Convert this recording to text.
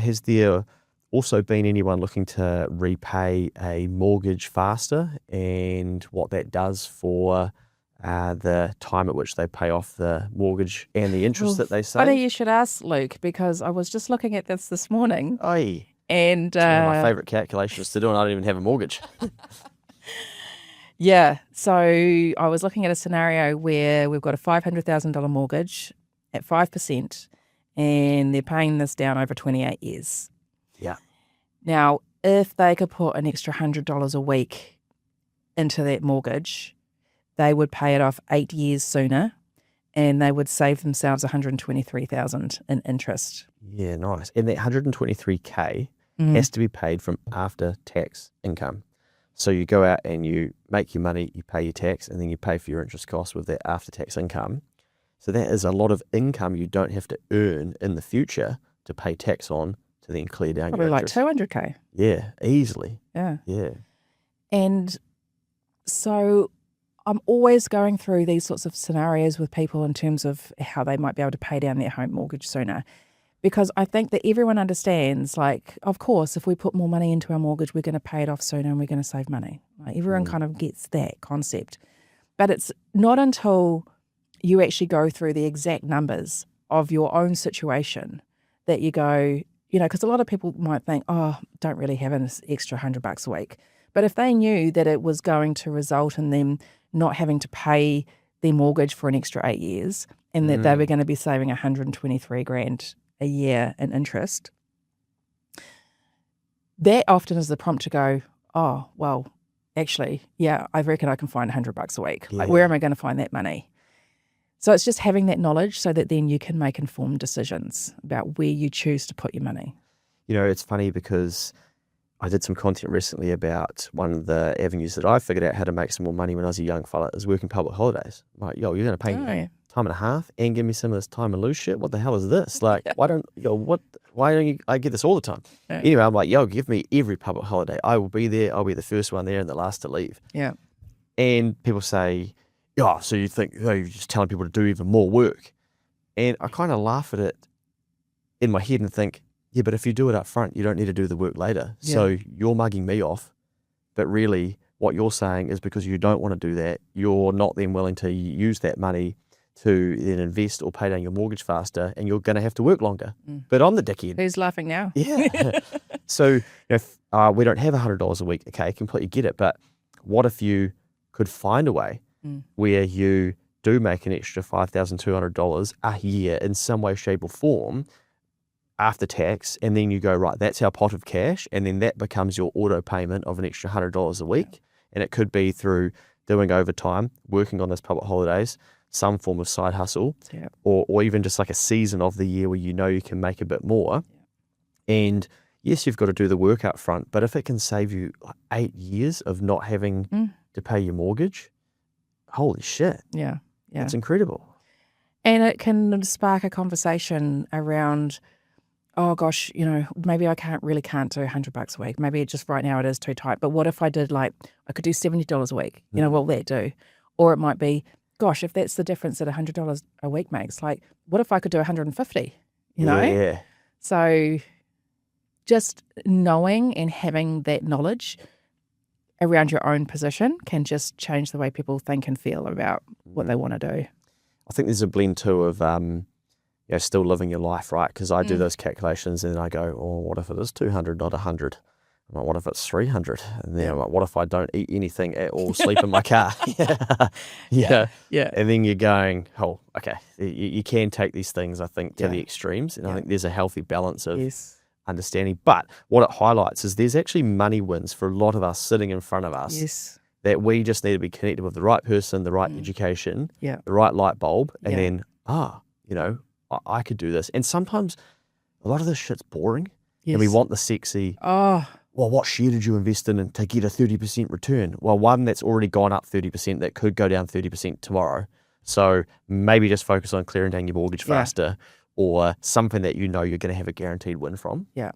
has there also been anyone looking to repay a mortgage faster and what that does for the time at which they pay off the mortgage and the interest that they save? Funny you should ask, Luke, because I was just looking at this morning. Aye. And It's one of my favourite calculations to do, and I don't even have a mortgage. yeah, so I was looking at a scenario where we've got a $500,000 mortgage at 5%, and they're paying this down over 28 years. Yeah. Now, if they could put an extra $100 a week into that mortgage, they would pay it off 8 years sooner, and they would save themselves $123,000 in interest. Yeah, nice. And that 123K has to be paid from after-tax income. So you go out and you make your money, you pay your tax, and then you pay for your interest costs with that after-tax income. So that is a lot of income you don't have to earn in the future to pay tax on to then clear down Probably your like interest. $200K. Yeah, easily. Yeah. Yeah. And so I'm always going through these sorts of scenarios with people in terms of how they might be able to pay down their home mortgage sooner. Because I think that everyone understands, like, of course, if we put more money into our mortgage, we're going to pay it off sooner and we're going to save money. Like, everyone kind of gets that concept. But it's not until you actually go through the exact numbers of your own situation that you go, you know, because a lot of people might think, oh, don't really have an extra $100 a week. But if they knew that it was going to result in them not having to pay their mortgage for an extra 8 years and that they were going to be saving $123,000 a year in interest, that often is the prompt to go, oh, well, actually, yeah, I reckon I can find $100 a week. Yeah. Like, where am I going to find that money? So it's just having that knowledge so that then you can make informed decisions about where you choose to put your money. You know, it's funny because I did some content recently about one of the avenues that I figured out how to make some more money when I was a young fella is working public holidays. I'm like, yo, you're going to pay me time and a half and give me some of this time and lose shit? What the hell is this? Like, why don't I get this all the time? Yeah. Anyway, I'm like, yo, give me every public holiday. I will be there. I'll be the first one there and the last to leave. Yeah. And people say, oh, so you think you're just telling people to do even more work. And I kind of laugh at it in my head and think, yeah, but if you do it up front, you don't need to do the work later. Yeah. So you're mugging me off. But really what you're saying is because you don't want to do that, you're not then willing to use that money to then invest or pay down your mortgage faster, and you're going to have to work longer. But I'm the dickhead. Who's laughing now? Yeah. So if we don't have $100 a week, okay, I completely get it. But what if you could find a way where you do make an extra $5,200 a year in some way, shape or form after tax, and then you go, right, that's our pot of cash, and then that becomes your auto payment of an extra $100 a week. And it could be through doing overtime, working on those public holidays, some form of side hustle, or even just like a season of the year where you know you can make a bit more. And yes, you've got to do the work up front, but if it can save you like 8 years of not having to pay your mortgage, holy shit. Yeah. Yeah. It's incredible. And it can spark a conversation around, oh gosh, you know, maybe I can't do $100 a week. Maybe just right now it is too tight. But what if I did I could do $70 a week? You know, what will that do? Or it might be, gosh, if that's the difference that $100 a week makes, like, what if I could do $150? You know? Yeah. So just knowing and having that knowledge around your own position can just change the way people think and feel about what they want to do. I think there's a blend too of still living your life, right? Because I do those calculations and then I go, oh, what if it is 200, not 100? I'm like, what if it's 300? And then I'm like, what if I don't eat anything at all, sleep in my car? Yeah. And then you're going, oh, okay. You can take these things, I think, to the extremes. And I think there's a healthy balance of understanding. But what it highlights is there's actually money wins for a lot of us sitting in front of us that we just need to be connected with the right person, the right education, the right light bulb, and then, I could do this. And sometimes a lot of this shit's boring and we want the sexy, well, what share did you invest in to get a 30% return? Well, one that's already gone up 30% that could go down 30% tomorrow. So maybe just focus on clearing down your mortgage faster or something that you know you're going to have a guaranteed win from. Yeah.